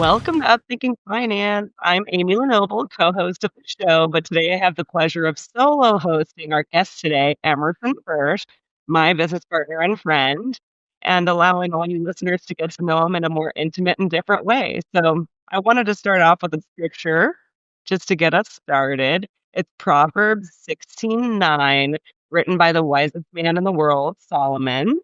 Welcome to Upthinking Finance. I'm Amy LeNoble, co-host of the show, but today I have the pleasure of solo hosting our guest today, Emerson Fersch, my business partner and friend, and allowing all you listeners to get to know him in a more intimate and different way. So I wanted to start off with a scripture just to get us started. It's Proverbs 16:9, written by the wisest man in the world, Solomon.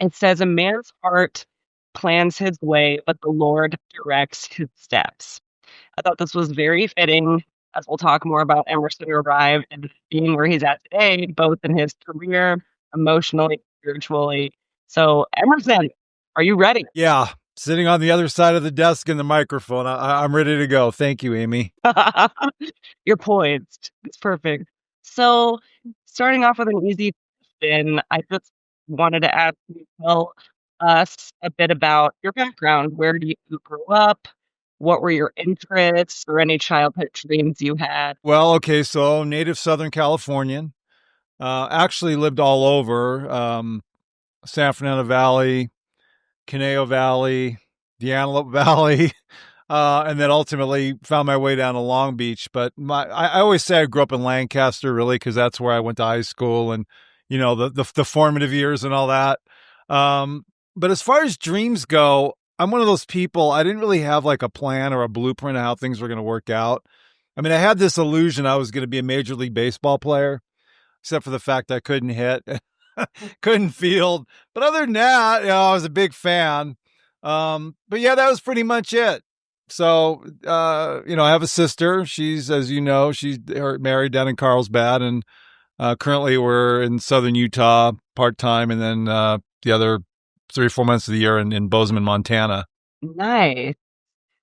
It says, "A man's heart plans his way, but the Lord directs his steps." I thought this was very fitting, as we'll talk more about Emerson arrived and being where he's at today, both in his career, emotionally, spiritually. So, Emerson, are you ready? Yeah, sitting on the other side of the desk in the microphone. I'm ready to go. Thank you, Amy. You're poised. It's perfect. So, starting off with an easy question, I just wanted to ask you to tell us a bit about your background. Where do you grow up? What were your interests or any childhood dreams you had? Well, okay, so native Southern Californian. Actually lived all over San Fernando Valley, Conejo Valley, the Antelope Valley, and then ultimately found my way down to Long Beach. But I always say I grew up in Lancaster, really, because that's where I went to high school and the formative years and all that. But as far as dreams go, I'm one of those people. I didn't really have like a plan or a blueprint of how things were going to work out. I mean, I had this illusion I was going to be a Major League Baseball player, except for the fact I couldn't hit, couldn't field. But other than that, I was a big fan. But yeah, that was pretty much it. So, I have a sister. She's, as you know, she's married down in Carlsbad, and currently we're in Southern Utah part-time, and then the other 3 or 4 months of the year in Bozeman, Montana. Nice.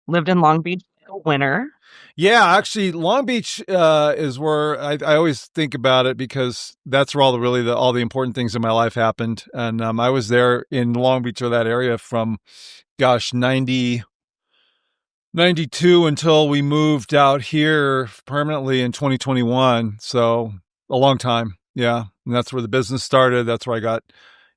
Lived in Long Beach all winter. Yeah, actually, Long Beach is where I always think about it because that's where all the important things in my life happened. And I was there in Long Beach or that area from, 92 until we moved out here permanently in 2021. So a long time. Yeah. And that's where the business started. That's where I got,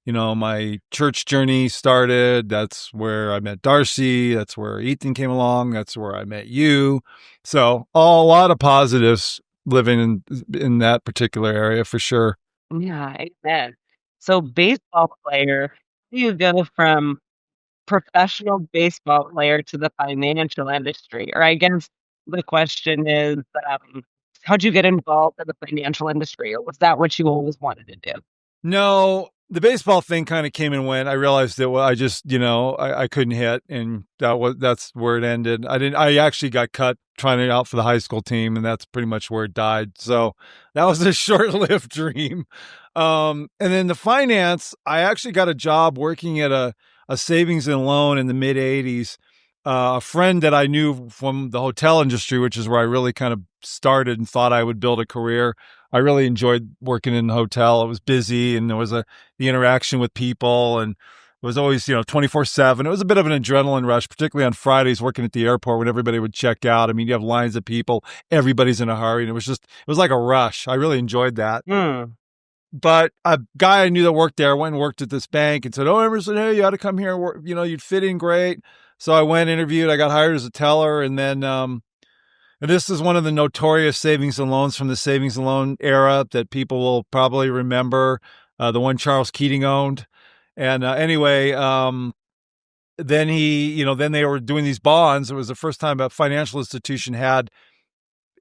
my church journey started. That's where I met Darcy. That's where Ethan came along. That's where I met you. So a lot of positives living in that particular area for sure. Yeah, amen. So, baseball player, how do you go from professional baseball player to the financial industry? Or I guess the question is, how'd you get involved in the financial industry? Or was that what you always wanted to do? No, the baseball thing kind of came and went. I realized that I just, I couldn't hit, and that's where it ended. I actually got cut trying out for the high school team, and that's pretty much where it died. So that was a short-lived dream. And then the finance, I actually got a job working at a savings and loan in the mid 80s. A friend that I knew from the hotel industry, which is where I really kind of started and thought I would build a career. I really enjoyed working in the hotel. It was busy, and there was the interaction with people, and it was always, 24/7. It was a bit of an adrenaline rush, particularly on Fridays working at the airport when everybody would check out. I mean, you have lines of people, everybody's in a hurry, and it was like a rush. I really enjoyed that. Hmm. But a guy I knew that worked there went and worked at this bank and said, "Oh, Emerson, hey, you ought to come here and work. You'd fit in great." So I went, interviewed, I got hired as a teller, and then and this is one of the notorious savings and loans from the savings and loan era that people will probably remember, the one Charles Keating owned. And anyway, then then they were doing these bonds. It was the first time a financial institution had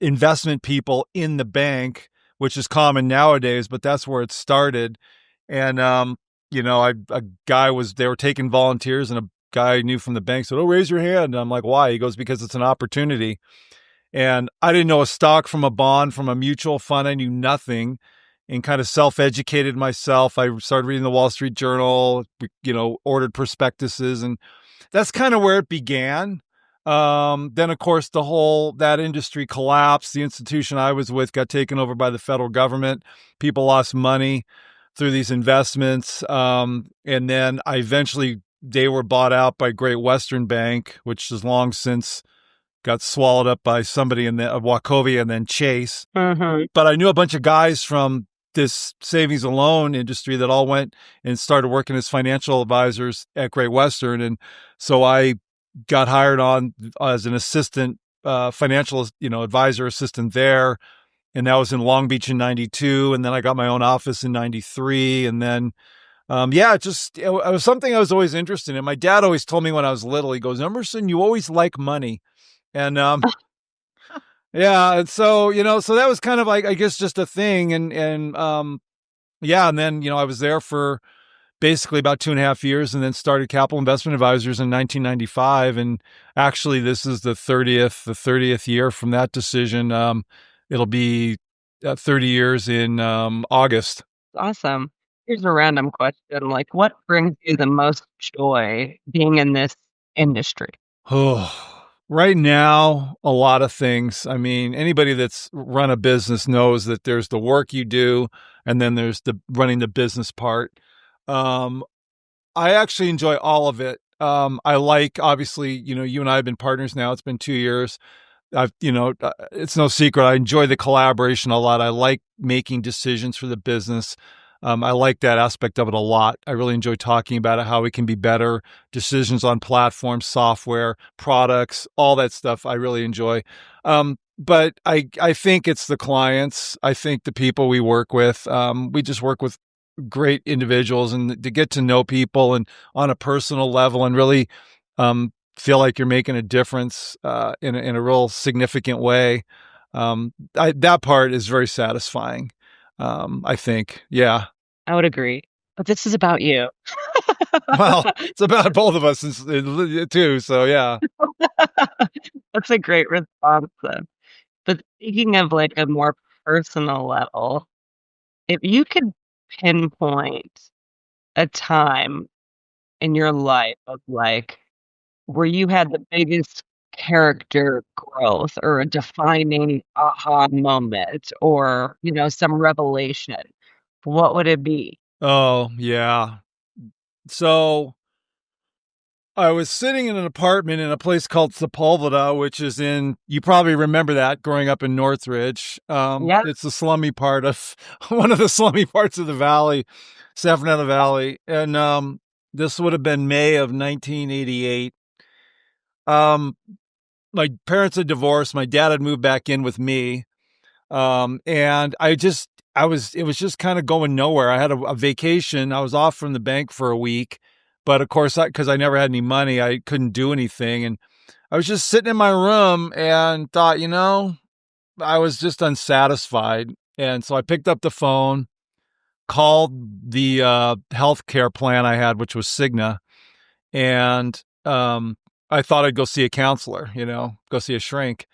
investment people in the bank, which is common nowadays, but that's where it started. And, they were taking volunteers, and a guy I knew from the bank said, "Oh, raise your hand." And I'm like, "Why?" He goes, "Because it's an opportunity." And I didn't know a stock from a bond from a mutual fund. I knew nothing, and kind of self-educated myself. I started reading the Wall Street Journal, ordered prospectuses, and that's kind of where it began. Then of course that industry collapsed. The institution I was with got taken over by the federal government. People lost money through these investments. And then they were bought out by Great Western Bank, which has long since got swallowed up by somebody in the Wachovia and then Chase. Mm-hmm. But I knew a bunch of guys from this savings and loan industry that all went and started working as financial advisors at Great Western. And so I got hired on as an assistant, financial, advisor assistant there. And that was in Long Beach in 92. And then I got my own office in 93. And then, yeah, it was something I was always interested in. My dad always told me when I was little, he goes, Emerson, you always like money. And, yeah. And so, so that was kind of like, I guess, just a thing. Yeah. And then, I was there for basically about 2.5 years and then started Capital Investment Advisors in 1995. And actually, this is the 30th year from that decision. It'll be 30 years in August. Awesome. Here's a random question. Like, what brings you the most joy being in this industry? Oh, right now, a lot of things. I mean, anybody that's run a business knows that there's the work you do, and then there's the running the business part. Um, I actually enjoy all of it. I like, obviously, you and I have been partners now. It's been 2 years. It's no secret. I enjoy the collaboration a lot. I like making decisions for the business. I like that aspect of it a lot. I really enjoy talking about it, how we can be better, decisions on platforms, software, products, all that stuff. I really enjoy. But I think it's the clients. I think the people we work with. We just work with great individuals, and to get to know people and on a personal level, and really feel like you're making a difference in a real significant way. That part is very satisfying. I think, yeah. I would agree. But this is about you. Well, it's about both of us too. So yeah. That's a great response then. But speaking of like a more personal level, if you could pinpoint a time in your life of like where you had the biggest character growth or a defining aha moment or, some revelation, what would it be? Oh yeah. So I was sitting in an apartment in a place called Sepulveda, which is you probably remember that growing up in Northridge. Yeah. It's the slummy part of one of the slummy parts of the valley, San Fernando Valley. And this would have been May of 1988. Um, my parents had divorced. My dad had moved back in with me. And it was just kind of going nowhere. I had a vacation. I was off from the bank for a week, but of course, because I never had any money, I couldn't do anything. And I was just sitting in my room and thought, I was just unsatisfied. And so I picked up the phone, called the health care plan I had, which was Cigna, and I thought I'd go see a counselor, go see a shrink.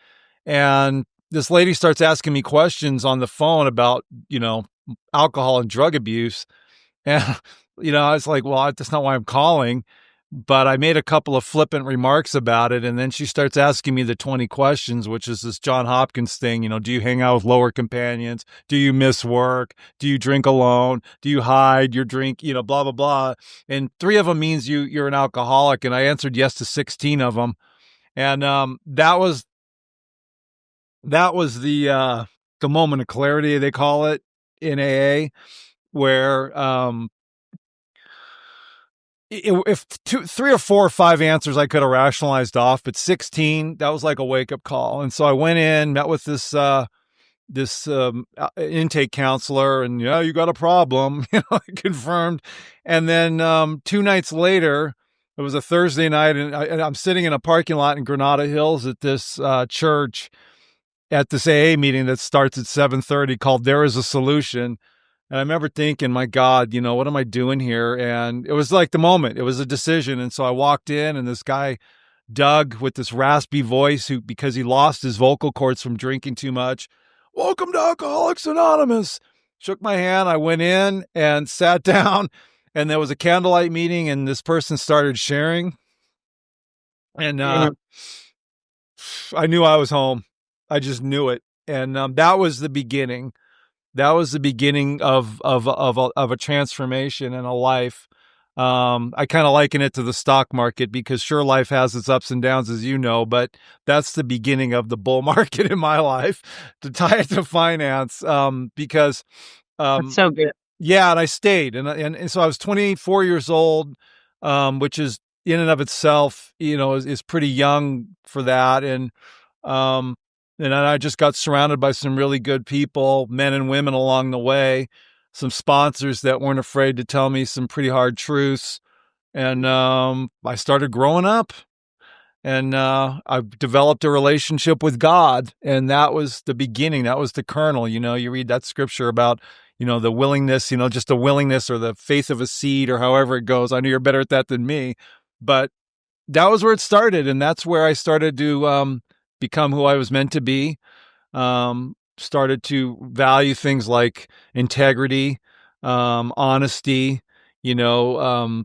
And this lady starts asking me questions on the phone about, alcohol and drug abuse. And, I was like, well, that's not why I'm calling. But I made a couple of flippant remarks about it. And then she starts asking me the 20 questions, which is this John Hopkins thing. Do you hang out with lower companions? Do you miss work? Do you drink alone? Do you hide your drink? Blah, blah, blah. And 3 of them means you're an alcoholic. And I answered yes to 16 of them. And that was the moment of clarity, they call it in AA, where if 3 or 4 or 5 answers I could have rationalized off, but 16, that was like a wake up call. And so I went in, met with this intake counselor, and yeah, you got a problem, confirmed. And then 2 nights later, it was a Thursday night, and I'm sitting in a parking lot in Granada Hills at this church at this AA meeting that starts at 7:30 called There Is a Solution. And I remember thinking, my God, what am I doing here? And it was like the moment, it was a decision. And so I walked in, and this guy, Doug, with this raspy voice, because he lost his vocal cords from drinking too much, welcome to Alcoholics Anonymous, shook my hand. I went in and sat down, and there was a candlelight meeting, and this person started sharing. And Mhm. I knew I was home. I just knew it. And that was the beginning. That was the beginning of a transformation in a life. I kind of liken it to the stock market, because sure, life has its ups and downs, as you know, but that's the beginning of the bull market in my life, to tie it to finance. Because That's um, so good. yeah, and I stayed, and so I was 24 years old, which is in and of itself, is pretty young for that. Um, and then I just got surrounded by some really good people, men and women along the way, some sponsors that weren't afraid to tell me some pretty hard truths. And I started growing up, and I've developed a relationship with God. And that was the beginning. That was the kernel. You read that scripture about, the willingness, just the willingness or the faith of a seed or however it goes. I know you're better at that than me, but that was where it started. And that's where I started to become who I was meant to be. Started to value things like integrity, honesty, you know,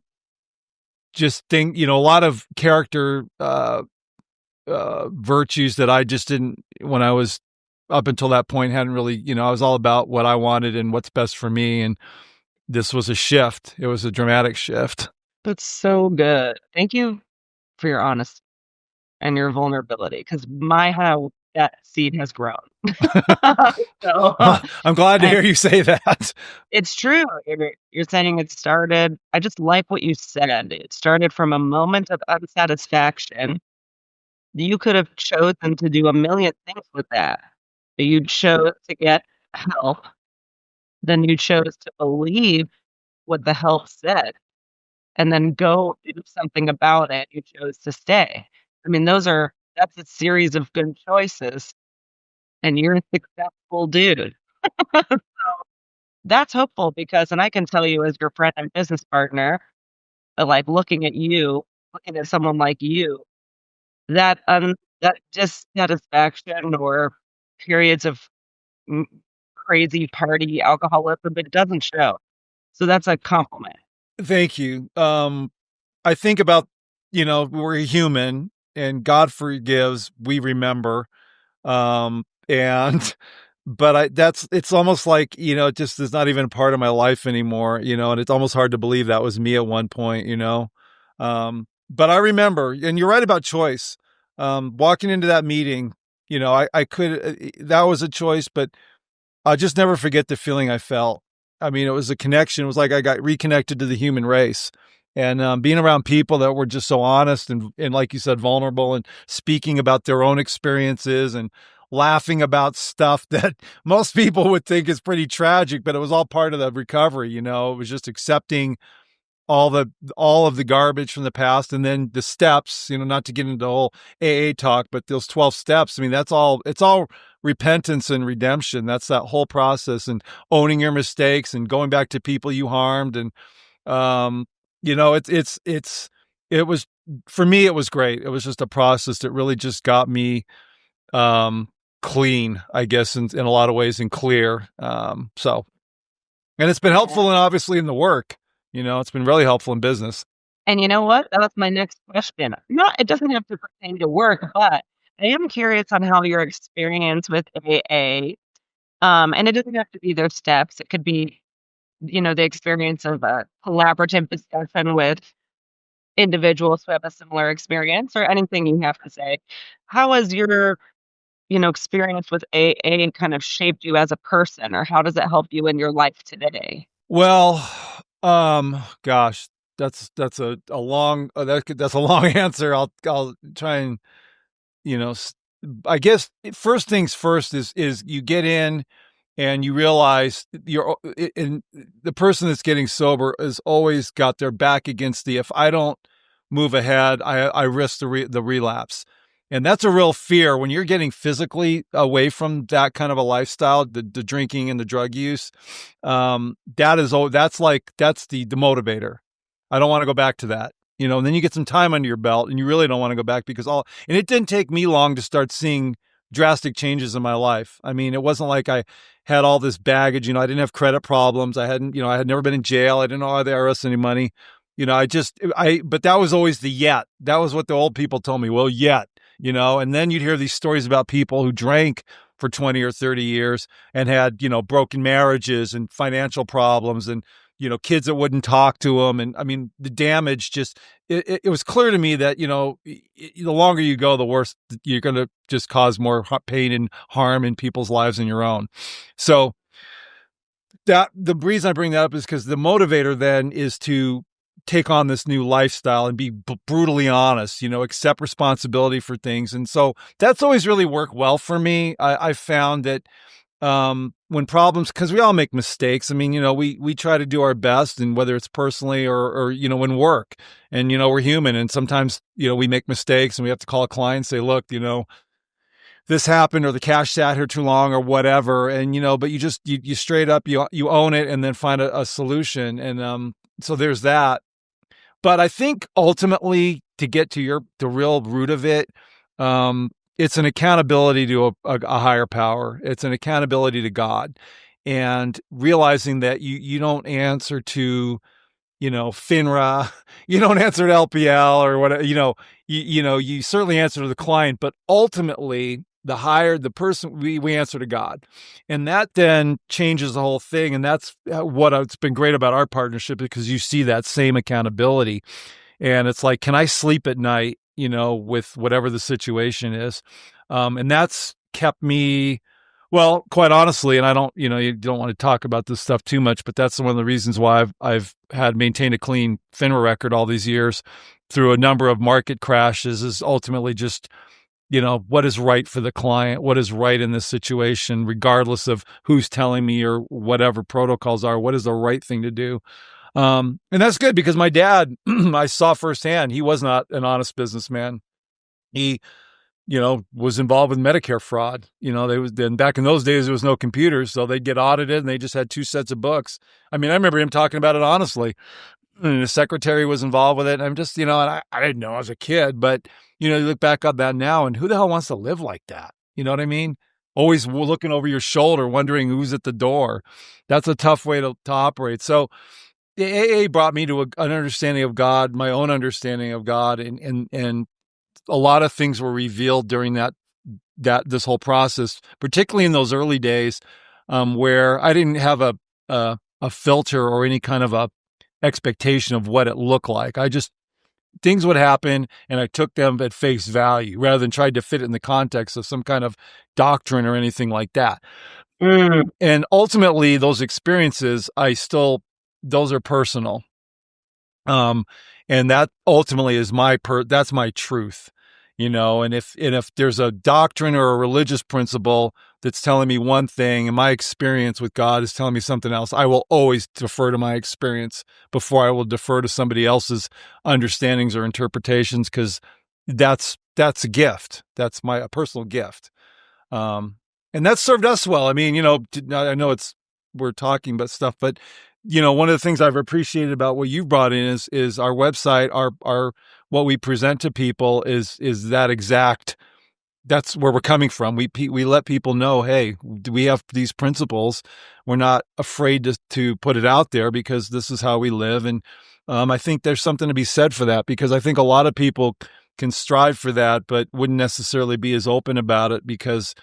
just think, a lot of character virtues that I just didn't, when I was up until that point, hadn't really, I was all about what I wanted and what's best for me. And this was a shift. It was a dramatic shift. That's so good. Thank you for your honesty and your vulnerability, because my how that seed has grown. So, I'm glad to and hear you say that. it's true. You're saying it started. I just like what you said. It started from a moment of unsatisfaction. You could have chosen to do a million things with that. But you chose to get help. Then you chose to believe what the help said and then go do something about it. You chose to stay. I mean, that's a series of good choices, and you're a successful dude. That's hopeful because, and I can tell you as your friend and business partner, like looking at you, looking at someone like you, that dissatisfaction or periods of mm, crazy party alcoholism, it doesn't show. So that's a compliment. Thank you. I think about, we're human and God forgives, we remember. And, but it's almost like, it just is not even a part of my life anymore, and it's almost hard to believe that was me at one point. But I remember, and you're right about choice. Walking into that meeting, I could, that was a choice, but I'll just never forget the feeling I felt. I mean, it was a connection. It was like I got reconnected to the human race. And being around people that were just so honest and, like you said, vulnerable and speaking about their own experiences and laughing about stuff that most people would think is pretty tragic, but it was all part of the recovery. It was just accepting all of the garbage from the past, and then the steps, not to get into the whole AA talk, but those 12 steps. I mean, it's all repentance and redemption. That's that whole process, and owning your mistakes and going back to people you harmed. And, it was, for me, it was great. It was just a process that really just got me, clean, I guess, in a lot of ways, and clear. And it's been helpful, and obviously in the work. It's been really helpful in business. And you know what? That was my next question. Not, it doesn't have to pertain to work, but I am curious on how your experience with AA, and it doesn't have to be their steps. It could be, the experience of a collaborative discussion with individuals who have a similar experience or anything you have to say. How has your, experience with AA kind of shaped you as a person, or how does it help you in your life today? Well, gosh, that's a long that's a long answer. I'll try and, you know, I guess first things first is you get in and you realize you're in the person that's getting sober has always got their back against if I don't move ahead, I risk the relapse. And that's a real fear when you're getting physically away from that kind of a lifestyle, the drinking and the drug use. That's the motivator. I don't want to go back to that. And then you get some time under your belt and you really don't want to go back and it didn't take me long to start seeing drastic changes in my life. I mean, it wasn't like I had all this baggage. I didn't have credit problems. I had never been in jail. I didn't owe the IRS any money. But that was always the yet. That was what the old people told me. Well, yet, and then you'd hear these stories about people who drank for 20 or 30 years and had, broken marriages and financial problems and, kids that wouldn't talk to them. And I mean, the damage it was clear to me that, the longer you go, the worse you're going to just cause more pain and harm in people's lives than your own. So that the reason I bring that up is because the motivator then is to take on this new lifestyle and be brutally honest, accept responsibility for things. And so that's always really worked well for me. I found that when problems, because we all make mistakes. I mean, we try to do our best, and whether it's personally or in work, and we're human, and sometimes we make mistakes, and we have to call a client and say, look, this happened, or the cash sat here too long, or whatever. And but you just you straight up, you own it, and then find a solution. And so there's that. But I think ultimately, to get to the real root of it, it's an accountability to a higher power. It's an accountability to God, and realizing that you don't answer to FINRA, you don't answer to LPL or whatever. You certainly answer to the client, but ultimately, the person, we answer to God, and that then changes the whole thing. And that's what it's been great about our partnership, because you see that same accountability. And it's like, can I sleep at night, with whatever the situation is? And that's kept me, well, quite honestly, and I don't, you don't want to talk about this stuff too much, but that's one of the reasons why I've had maintained a clean FINRA record all these years through a number of market crashes, is ultimately just, what is right for the client, what is right in this situation, regardless of who's telling me or whatever protocols are, what is the right thing to do. And that's good, because my dad, I saw firsthand, he was not an honest businessman. He, was involved with Medicare fraud. Then back in those days, there was no computers, so they'd get audited, and they just had two sets of books. I mean, I remember him talking about it honestly. And the secretary was involved with it. And I'm just, and I didn't know, I was a kid, but, you look back on that now, and who the hell wants to live like that? You know what I mean? Always looking over your shoulder, wondering who's at the door. That's a tough way to operate. So the AA brought me to an understanding of God, my own understanding of God. And a lot of things were revealed during this whole process, particularly in those early days, where I didn't have a filter or any kind of a expectation of what it looked like. Things would happen, and I took them at face value rather than tried to fit it in the context of some kind of doctrine or anything like that. And ultimately, those experiences, those are personal. And that ultimately is that's my truth, and if there's a doctrine or a religious principle that's telling me one thing, and my experience with God is telling me something else, I will always defer to my experience before I will defer to somebody else's understandings or interpretations, because that's a gift. That's a personal gift. And that's served us well. I mean, I know we're talking about stuff, but one of the things I've appreciated about what you've brought in is our website, our what we present to people is that's where we're coming from. We let people know, hey, we have these principles. We're not afraid to put it out there, because this is how we live. And I think there's something to be said for that, because I think a lot of people can strive for that, but wouldn't necessarily be as open about it, because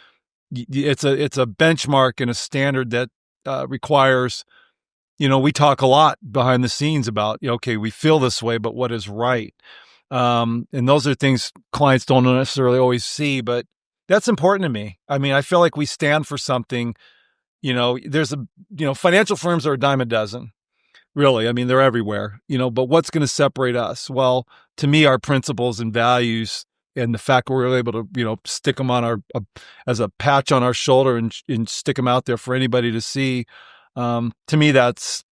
it's a benchmark and a standard that requires, we talk a lot behind the scenes about, okay, we feel this way, but what is right? And those are things clients don't necessarily always see, but that's important to me. I mean, I feel like we stand for something. Financial firms are a dime a dozen, really. I mean, they're everywhere, but what's going to separate us? Well, to me, our principles and values, and the fact we're able to, stick them on as a patch on our shoulder, and stick them out there for anybody to see. To me, that's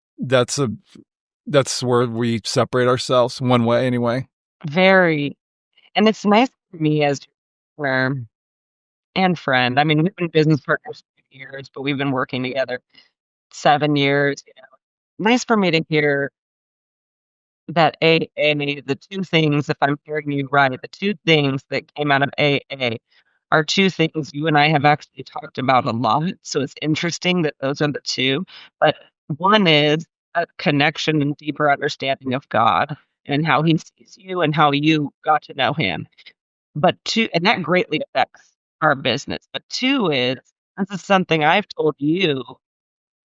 where we separate ourselves, one way anyway. Very. And it's nice for me as your partner and friend. I mean, we've been business partners for years, but we've been working together 7 years. Nice for me to hear that AA, the two things, if I'm hearing you right, the two things that came out of AA are two things you and I have actually talked about a lot. So it's interesting that those are the two. But one is a connection and deeper understanding of God and how he sees you and how you got to know him. But two, and that greatly affects our business. But two is, this is something I've told you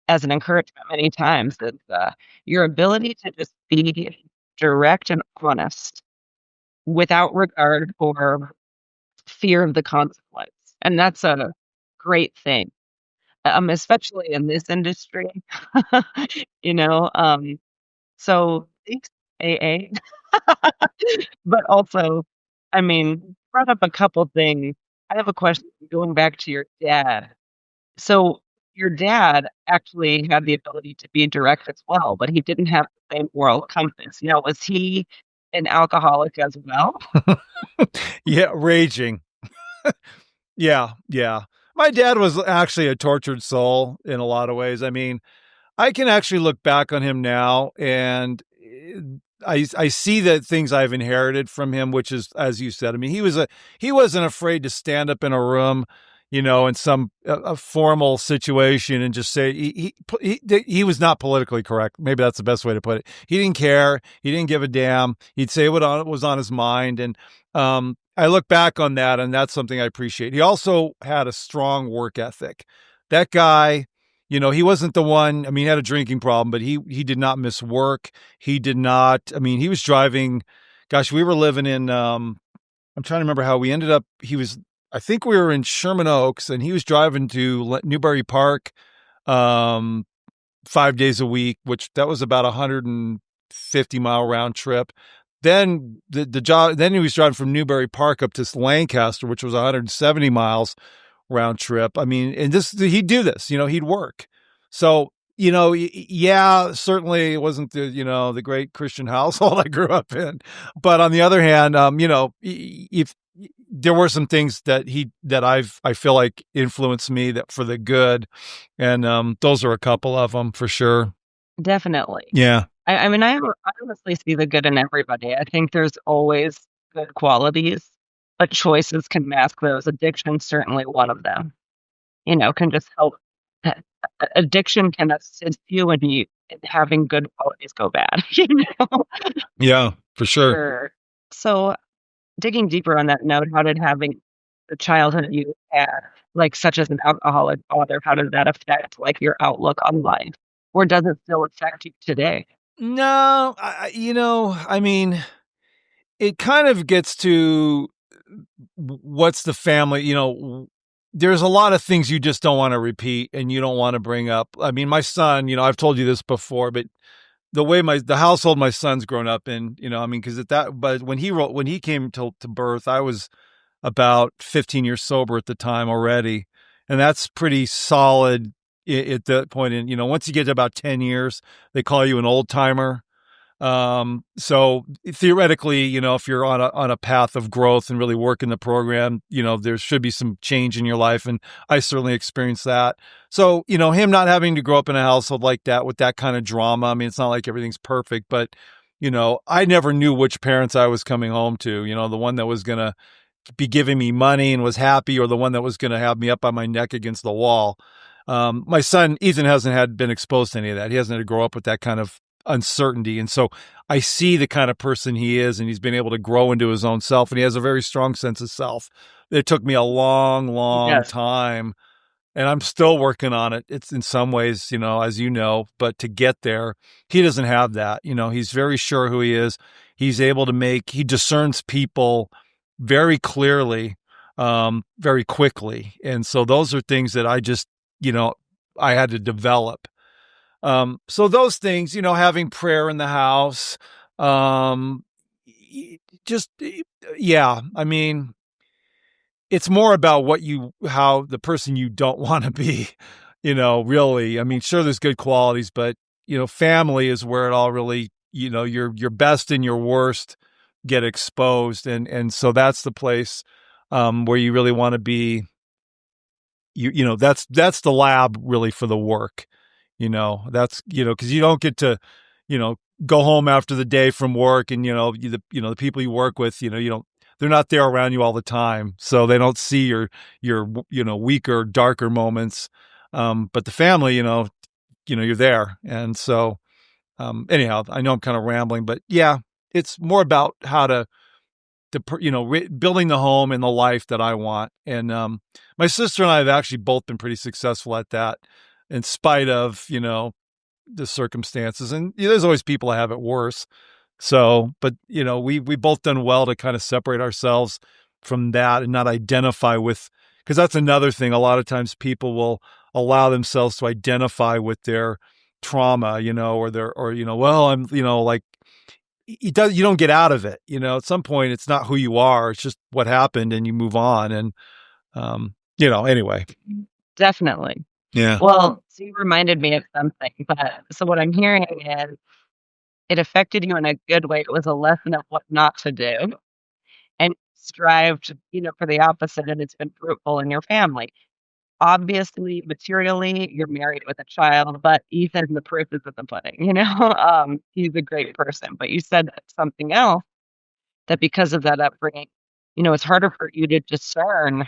as an encouragement many times, that your ability to just be direct and honest without regard for fear of the consequence. And that's a great thing, especially in this industry. you know, um, so thanks. AA. But also, I mean, brought up a couple things. I have a question going back to your dad. So your dad actually had the ability to be direct as well, but he didn't have the same moral compass. Was he an alcoholic as well? Yeah, raging. Yeah, yeah. My dad was actually a tortured soul in a lot of ways. I mean, I can actually look back on him now and I see the things I've inherited from him, which is, as you said, I mean, he wasn't afraid to stand up in a room, in some a formal situation and just say he was not politically correct. Maybe that's the best way to put it. He didn't care. He didn't give a damn. He'd say what was on his mind, and I look back on that, and that's something I appreciate. He also had a strong work ethic. That guy, he wasn't the one. I mean, he had a drinking problem, but he did not miss work. He did not. I mean, he was driving. Gosh, we were living in. I'm trying to remember how we ended up. I think we were in Sherman Oaks, and he was driving to Newbury Park, 5 days a week, which that was about 150-mile round trip. Then the job. Then he was driving from Newbury Park up to Lancaster, which was 170 miles round trip. I mean, and he'd do this, he'd work. So, yeah, certainly it wasn't the great Christian household I grew up in. But on the other hand, if there were some things that I feel like influenced me that for the good. And those are a couple of them for sure. Definitely. Yeah. I mean, I honestly see the good in everybody. I think there's always good qualities, but choices can mask those. Addiction certainly one of them. Can just help. a- Addiction can assist you when you having good qualities go bad. Yeah, for sure. Sure. So digging deeper on that note, how did having the childhood you had, like such as an alcoholic father, how did that affect like your outlook on life? Or does it still affect you today? No, I mean, it kind of gets to what's the family, there's a lot of things you just don't want to repeat and you don't want to bring up. I mean, my son, I've told you this before, but the household my son's grown up in, I mean, but when he came to birth, I was about 15 years sober at the time already. And that's pretty solid at that point. And, once you get to about 10 years, they call you an old timer. So theoretically, if you're on a path of growth and really working the program, there should be some change in your life. And I certainly experienced that. So, him not having to grow up in a household like that with that kind of drama. I mean, it's not like everything's perfect, but, I never knew which parents I was coming home to, the one that was going to be giving me money and was happy, or the one that was going to have me up on my neck against the wall. My son, Ethan, hasn't been exposed to any of that. He hasn't had to grow up with that kind of uncertainty. And so I see the kind of person he is, and he's been able to grow into his own self, and he has a very strong sense of self. It took me a long, long Yes, time, and I'm still working on it. It's in some ways, as you know, but to get there, he doesn't have that. He's very sure who he is. He discerns people very clearly, very quickly. And so those are things that you know, I had to develop. So those things, having prayer in the house, um, just, yeah, I mean, it's more about how the person you don't want to be, really. I mean, sure, there's good qualities, but, family is where it all really, your best and your worst get exposed. And so that's the place, where you really want to be, that's the lab really for the work. That's, cause you don't get to, you know, go home after the day from work and, the people you work with, they're not there around you all the time. So they don't see your, weaker, darker moments. But the family, you're there. And so, anyhow, I know I'm kind of rambling, but yeah, it's more about how building the home and the life that I want. And, my sister and I have actually both been pretty successful at that in spite of, the circumstances. And there's always people that have it worse. So, but we both done well to kind of separate ourselves from that and not identify with, because that's another thing. A lot of times people will allow themselves to identify with their trauma, or well, I'm, like, you don't get out of it. At some point, it's not who you are. It's just what happened, and you move on. And anyway. Definitely. Yeah. Well, so you reminded me of something, but so what I'm hearing is it affected you in a good way. It was a lesson of what not to do, and strived, for the opposite, and it's been fruitful in your family. Obviously, materially, you're married with a child, but Ethan, the proof is in the pudding, he's a great person. But you said something else that because of that upbringing, it's harder for you to discern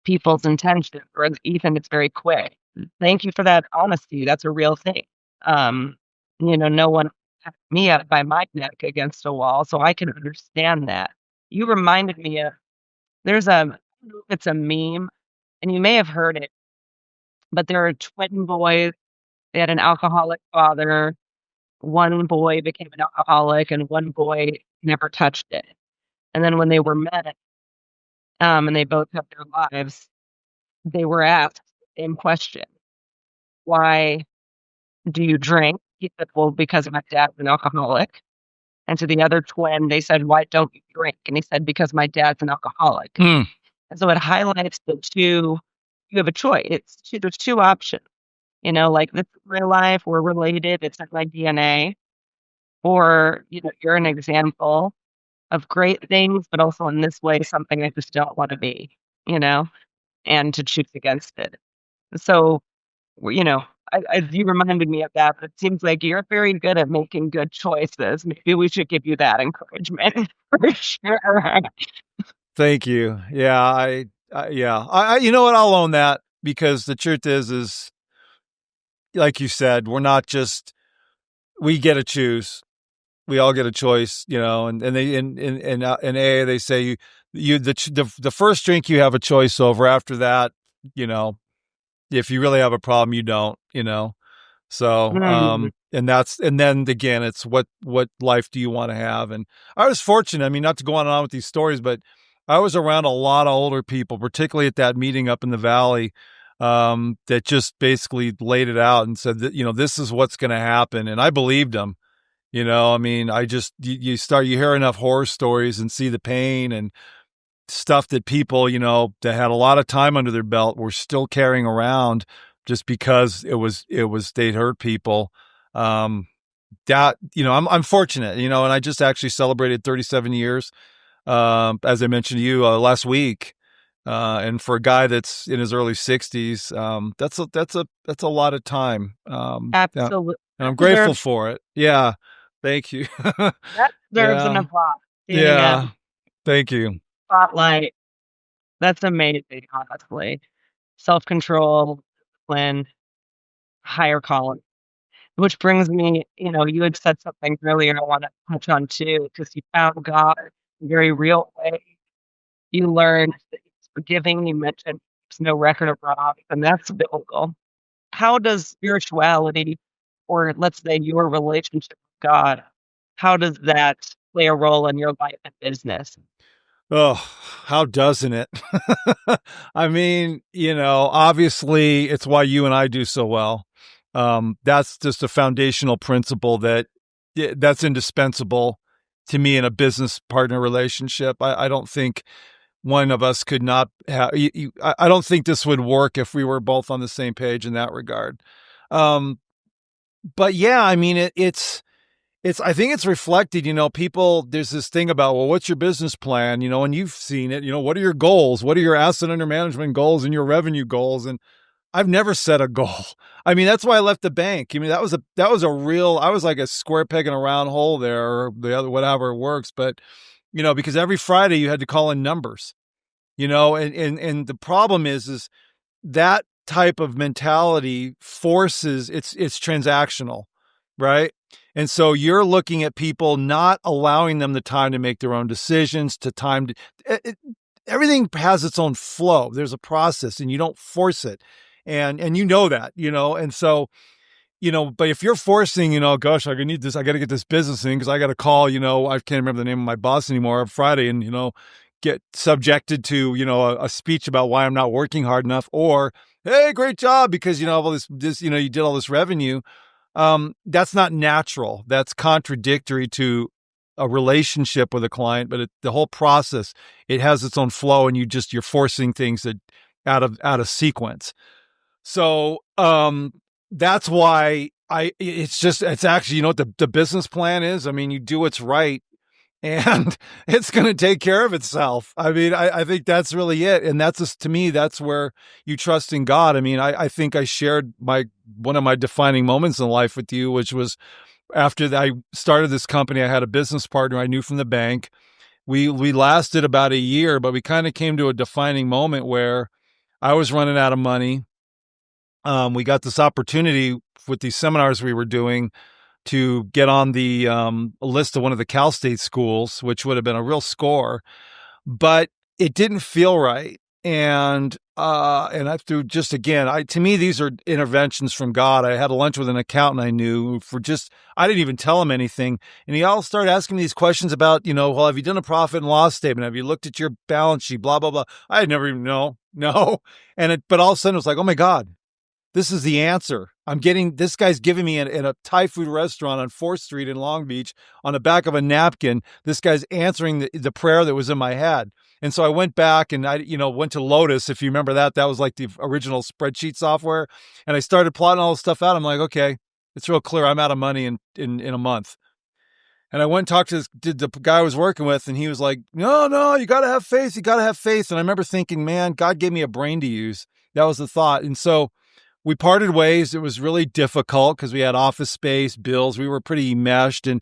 people's intentions. Whereas Ethan, it's very quick. Thank you for that honesty. That's a real thing. Um, no one had me up by my neck against a wall, so I can understand that. You reminded me of there's I don't know if it's a meme, and you may have heard it, but there are twin boys. They had an alcoholic father. One boy became an alcoholic, and one boy never touched it. And then when they were met, and they both have their lives, they were asked the same question: "Why do you drink?" He said, "Well, because my dad's an alcoholic." And to the other twin, they said, "Why don't you drink?" And he said, "Because my dad's an alcoholic." Mm. And so it highlights the two. You have a choice. There's two options. Like this is real life. We're related. It's in my DNA. Or you're an example of great things, but also in this way, something I just don't want to be. You know, and to choose against it. So you reminded me of that, but it seems like you're very good at making good choices. Maybe we should give you that encouragement for sure. Thank you. Yeah, yeah. You know what? I'll own that, because the truth is like you said, we're not just we get to choose. We all get a choice, and they in AA they say the first drink you have a choice over. After that, if you really have a problem, you don't. So, Mm, and then again, it's what life do you want to have? And I was fortunate. I mean, not to go on and on with these stories, but I was around a lot of older people, particularly at that meeting up in the valley, that just basically laid it out and said that this is what's going to happen, and I believed them. I mean, I just you hear enough horror stories and see the pain and stuff that people, that had a lot of time under their belt were still carrying around just because they'd hurt people. That, I'm fortunate, and I just actually celebrated 37 years, as I mentioned to you, last week. And for a guy that's in his early 60s, that's a lot of time. Yeah, absolutely. and I'm grateful for it. Yeah. Thank you. That deserves an Yeah. applause. Standing up, Yeah. Thank you. spotlight. That's amazing, honestly. Self-control, discipline, higher calling. Which brings me, you had said something earlier I want to touch on too, because you found God in a very real way. You learned that He's forgiving. You mentioned there's no record of wrongs, and that's biblical. How does spirituality, or let's say your relationship with God, how does that play a role in your life and business? Oh, how doesn't it? I mean, obviously it's why you and I do so well. That's just a foundational principle that's indispensable to me in a business partner relationship. I don't think one of us could not have, I don't think this would work if we were both on the same page in that regard. Um, but yeah, I mean, I think it's reflected, people, there's this thing about, well, what's your business plan? And you've seen it, what are your goals? What are your asset under management goals and your revenue goals? And I've never set a goal. I mean, that's why I left the bank. I mean, that was a real, I was like a square peg in a round hole there, or the other, whatever works. But, because every Friday you had to call in numbers, and the problem is that type of mentality forces it's transactional, right? And so you're looking at people, not allowing them the time to make their own decisions, everything has its own flow. There's a process, and you don't force it. And that, and so, but if you're forcing, gosh, I need this, I got to get this business in because I got to call, I can't remember the name of my boss anymore on Friday, and, get subjected to, a speech about why I'm not working hard enough, or, hey, great job because, all this, you did all this revenue. That's not natural. That's contradictory to a relationship with a client, but the whole process, it has its own flow, and you're forcing things that out of sequence. So that's why it's actually, what the business plan is. I mean, you do what's right, and it's going to take care of itself. I mean, I think that's really it. And that's just, to me, that's where you trust in God. I mean, I think I shared one of my defining moments in life with you, which was after I started this company. I had a business partner I knew from the bank. We lasted about a year, but we kind of came to a defining moment where I was running out of money. We got this opportunity with these seminars we were doing to get on the list of one of the Cal State schools, which would have been a real score, but it didn't feel right. And I through just again, to me, these are interventions from God. I had a lunch with an accountant I knew I didn't even tell him anything. And he all started asking me these questions about, well, have you done a profit and loss statement? Have you looked at your balance sheet? Blah, blah, blah. I had never even no. But all of a sudden it was like, oh my God, this is the answer. This guy's giving me in a Thai food restaurant on 4th Street in Long Beach on the back of a napkin. This guy's answering the prayer that was in my head. And so I went back and I went to Lotus. If you remember that was like the original spreadsheet software. And I started plotting all this stuff out. I'm like, okay, it's real clear. I'm out of money in a month. And I went and talked to the guy I was working with, and he was like, no, you got to have faith. You got to have faith. And I remember thinking, man, God gave me a brain to use. That was the thought. And so we parted ways. It was really difficult because we had office space, bills. We were pretty enmeshed, and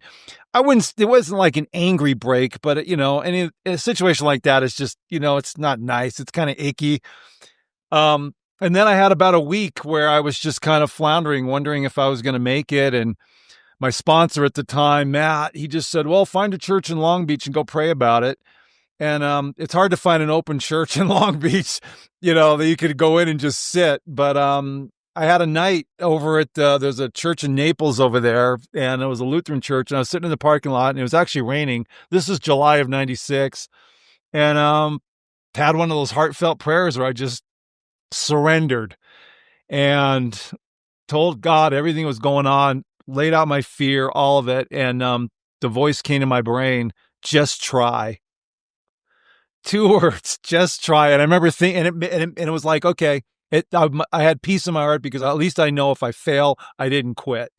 it wasn't like an angry break, but in a situation like that, it's just, it's not nice. It's kind of icky. And then I had about a week where I was just kind of floundering, wondering if I was going to make it. And my sponsor at the time, Matt, he just said, well, find a church in Long Beach and go pray about it. And it's hard to find an open church in Long Beach, that you could go in and just sit. But I had a night over at there's a church in Naples over there, and it was a Lutheran church. And I was sitting in the parking lot, and it was actually raining. This is July of '96, and had one of those heartfelt prayers where I just surrendered and told God everything was going on, laid out my fear, all of it, and the voice came to my brain: just try. 2 words, just try. And I remember thinking, and it was like, okay, I had peace in my heart because at least I know if I fail, I didn't quit.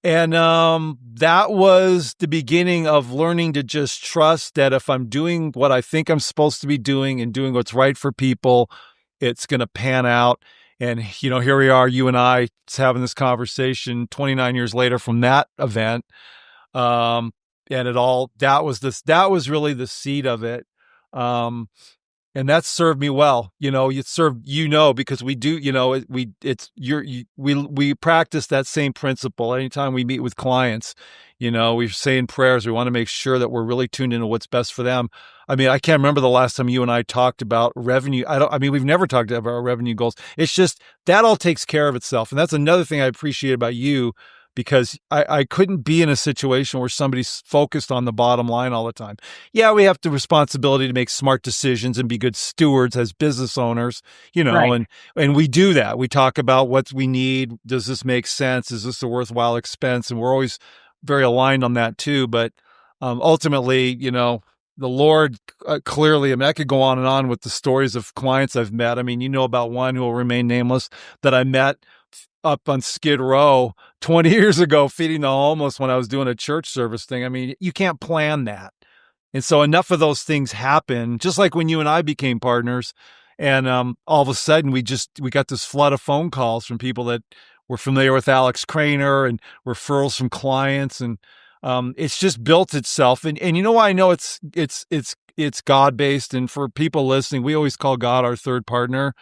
And that was the beginning of learning to just trust that if I'm doing what I think I'm supposed to be doing and doing what's right for people, it's going to pan out. And, here we are, you and I having this conversation 29 years later from that event. And that was really the seed of it. And that served me well. Because we do, we practice that same principle. Anytime we meet with clients, we say in prayers, we want to make sure that we're really tuned into what's best for them. I mean, I can't remember the last time you and I talked about revenue. We've never talked about our revenue goals. It's just that all takes care of itself. And that's another thing I appreciate about you, because I couldn't be in a situation where somebody's focused on the bottom line all the time. Yeah, we have the responsibility to make smart decisions and be good stewards as business owners, Right. and we do that. We talk about what we need. Does this make sense? Is this a worthwhile expense? And we're always very aligned on that too. But ultimately, the Lord clearly, I could go on and on with the stories of clients I've met. About one who will remain nameless that I met up on Skid Row 20 years ago, feeding the homeless when I was doing a church service thing. You can't plan that. And so enough of those things happen, just like when you and I became partners. And all of a sudden we got this flood of phone calls from people that were familiar with Alex Craner and referrals from clients. And it's just built itself. And why I know it's God-based. And for people listening, we always call God our third partner,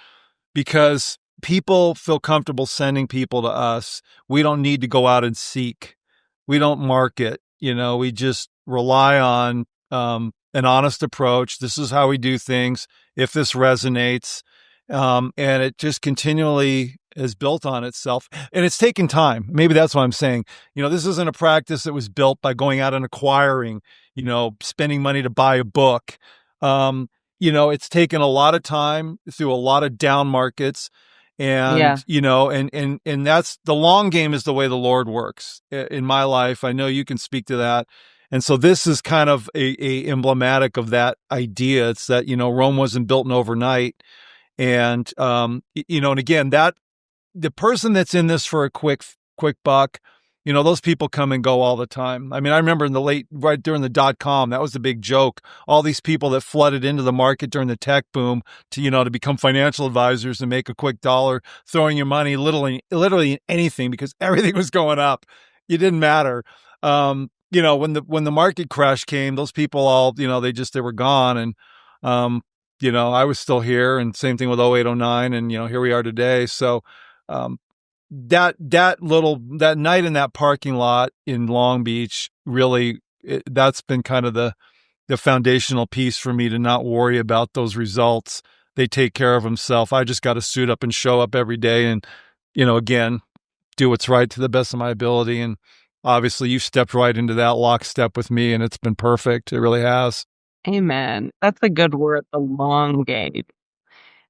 because people feel comfortable sending people to us. We don't need to go out and seek. We don't market. We just rely on an honest approach. This is how we do things. If this resonates, and it just continually is built on itself, and it's taken time. Maybe that's what I'm saying. This isn't a practice that was built by going out and acquiring, spending money to buy a book. It's taken a lot of time through a lot of down markets. And, Yeah. and that's the long game, is the way the Lord works in my life. I know you can speak to that. And so this is kind of a emblematic of that idea. It's that, Rome wasn't built in overnight. And, and again, that the person that's in this for a quick buck, those people come and go all the time. I mean, I remember right during the .com, that was the big joke. All these people that flooded into the market during the tech boom to become financial advisors and make a quick dollar, throwing your money literally in anything because everything was going up. It didn't matter. When the market crash came, those people all, they were gone. And, I was still here, and same thing with 0809, and, here we are today. So, um, that night in that parking lot in Long Beach, really, that's been kind of the foundational piece for me to not worry about those results. They take care of themselves. I just got to suit up and show up every day and, again, do what's right to the best of my ability. And obviously you stepped right into that lockstep with me, and it's been perfect. It really has. Amen. That's a good word, the long game.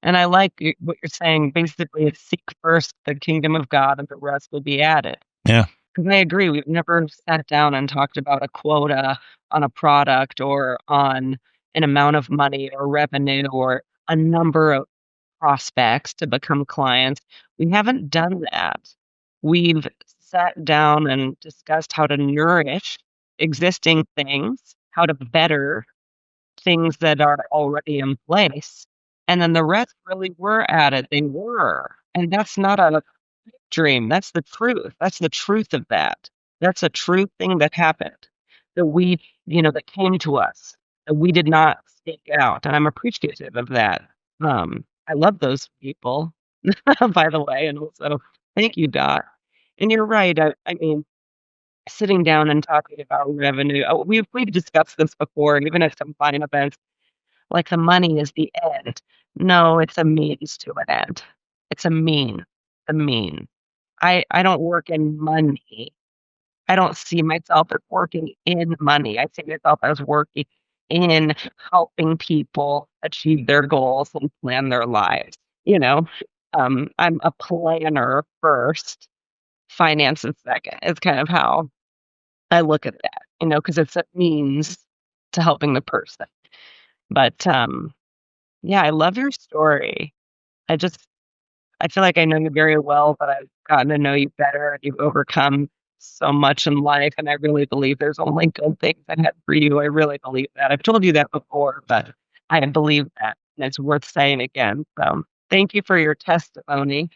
And I like what you're saying. Basically, it's seek first the kingdom of God, and the rest will be added. Yeah. Because I agree, we've never sat down and talked about a quota on a product or on an amount of money or revenue or a number of prospects to become clients. We haven't done that. We've sat down and discussed how to nourish existing things, how to better things that are already in place. And then the rest really were added. They were. And that's not a dream. That's the truth. That's the truth of that. That's a true thing that happened that that came to us that we did not seek out. And I'm appreciative of that. I love those people, by the way. And also, thank you, Doc. And you're right. I mean, sitting down and talking about revenue, we've discussed this before, even at some client events, like the money is the end. No, it's a means to an end. It's a mean. I don't work in money. I don't see myself as working in money. I see myself as working in helping people achieve their goals and plan their lives. I'm a planner first, finances second. It's kind of how I look at that, because it's a means to helping the person. But yeah, I love your story. I feel like I know you very well, but I've gotten to know you better. You've overcome so much in life, and I really believe there's only good things ahead for you. I really believe that. I've told you that before, but I believe that, and it's worth saying again. So thank you for your testimony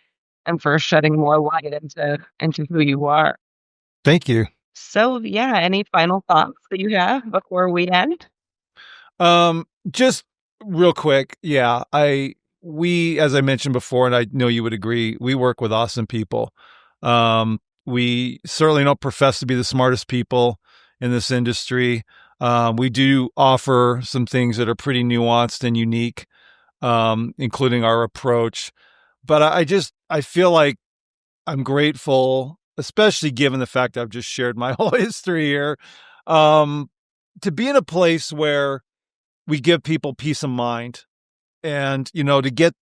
and for shedding more light into who you are. Thank you. So yeah, any final thoughts that you have before we end? Just real quick. Yeah, as I mentioned before, and I know you would agree, we work with awesome people. We certainly don't profess to be the smartest people in this industry. We do offer some things that are pretty nuanced and unique, including our approach. But I feel like I'm grateful, especially given the fact I've just shared my whole history here, to be in a place where we give people peace of mind, and to get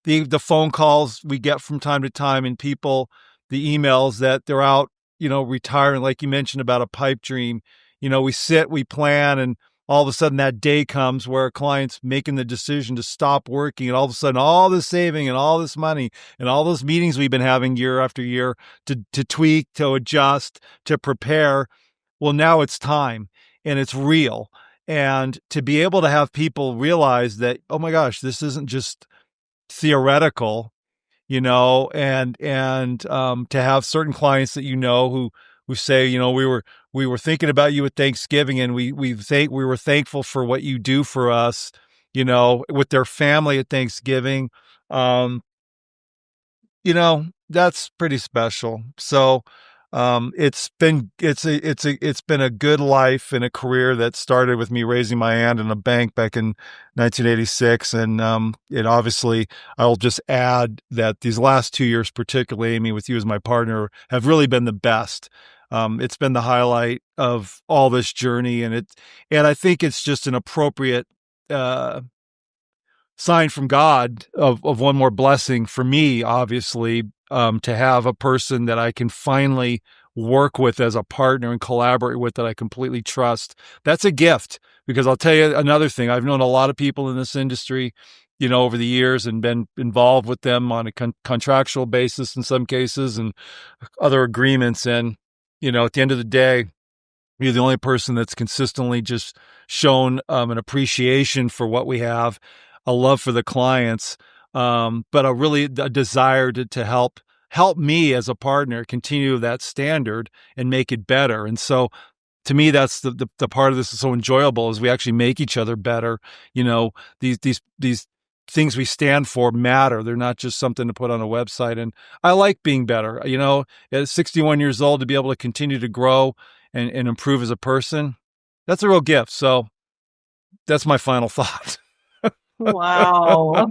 the phone calls we get from time to time, and the emails that they're out retiring, like you mentioned about a pipe dream. We sit, we plan, and all of a sudden that day comes where a client's making the decision to stop working, and all of a sudden all this saving and all this money and all those meetings we've been having year after year to tweak, to adjust, to prepare, well, now it's time, and it's real. And to be able to have people realize that, oh my gosh, this isn't just theoretical, to have certain clients that who say, we were thinking about you at Thanksgiving, and we were thankful for what you do for us, with their family at Thanksgiving. That's pretty special. So it's been a good life and a career that started with me raising my hand in a bank back in 1986. And it obviously, I'll just add that these last 2 years, particularly, Amy, with you as my partner, have really been the best. It's been the highlight of all this journey, and I think it's just an appropriate sign from God of one more blessing for me, obviously, to have a person that I can finally work with as a partner and collaborate with that I completely trust. That's a gift, because I'll tell you another thing. I've known a lot of people in this industry, over the years, and been involved with them on a contractual basis in some cases and other agreements. And, at the end of the day, you're the only person that's consistently just shown an appreciation for what we have, a love for the clients, but a desire to help me as a partner continue that standard and make it better. And so, to me, that's the part of this is so enjoyable, is we actually make each other better. These things we stand for matter. They're not just something to put on a website. And I like being better. At 61 years old, to be able to continue to grow and improve as a person, that's a real gift. So that's my final thought. Wow.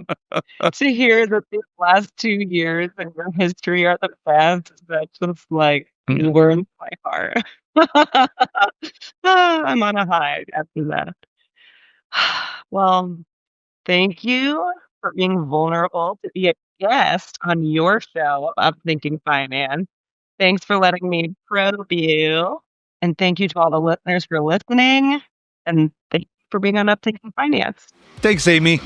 To hear that these last 2 years in your history are the best, that's just like warms my heart. I'm on a high after that. Well, thank you for being vulnerable to be a guest on your show of Thinking Finance. Thanks for letting me probe you. And thank you to all the listeners for listening. And thank you for being on Upthinking Finance. Thanks, Amy.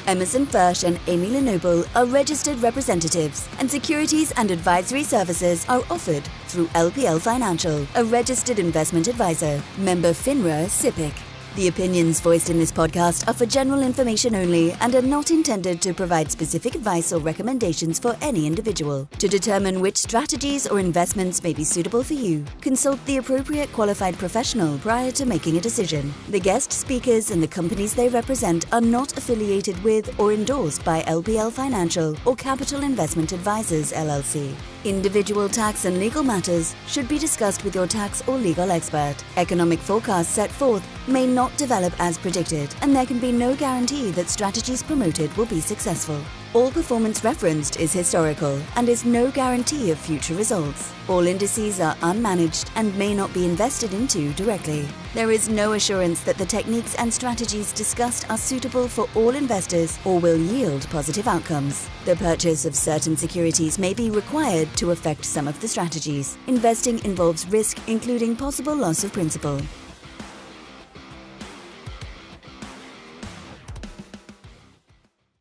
Emerson Fersch and Amy LeNoble are registered representatives, and securities and advisory services are offered through LPL Financial, a registered investment advisor, member FINRA SIPC. The opinions voiced in this podcast are for general information only and are not intended to provide specific advice or recommendations for any individual. To determine which strategies or investments may be suitable for you, consult the appropriate qualified professional prior to making a decision. The guest speakers and the companies they represent are not affiliated with or endorsed by LPL Financial or Capital Investment Advisors, LLC. Individual tax and legal matters should be discussed with your tax or legal expert. Economic forecasts set forth may not develop as predicted, and there can be no guarantee that strategies promoted will be successful. All performance referenced is historical and is no guarantee of future results. All indices are unmanaged and may not be invested into directly. There is no assurance that the techniques and strategies discussed are suitable for all investors or will yield positive outcomes. The purchase of certain securities may be required to affect some of the strategies. Investing involves risk, including possible loss of principal.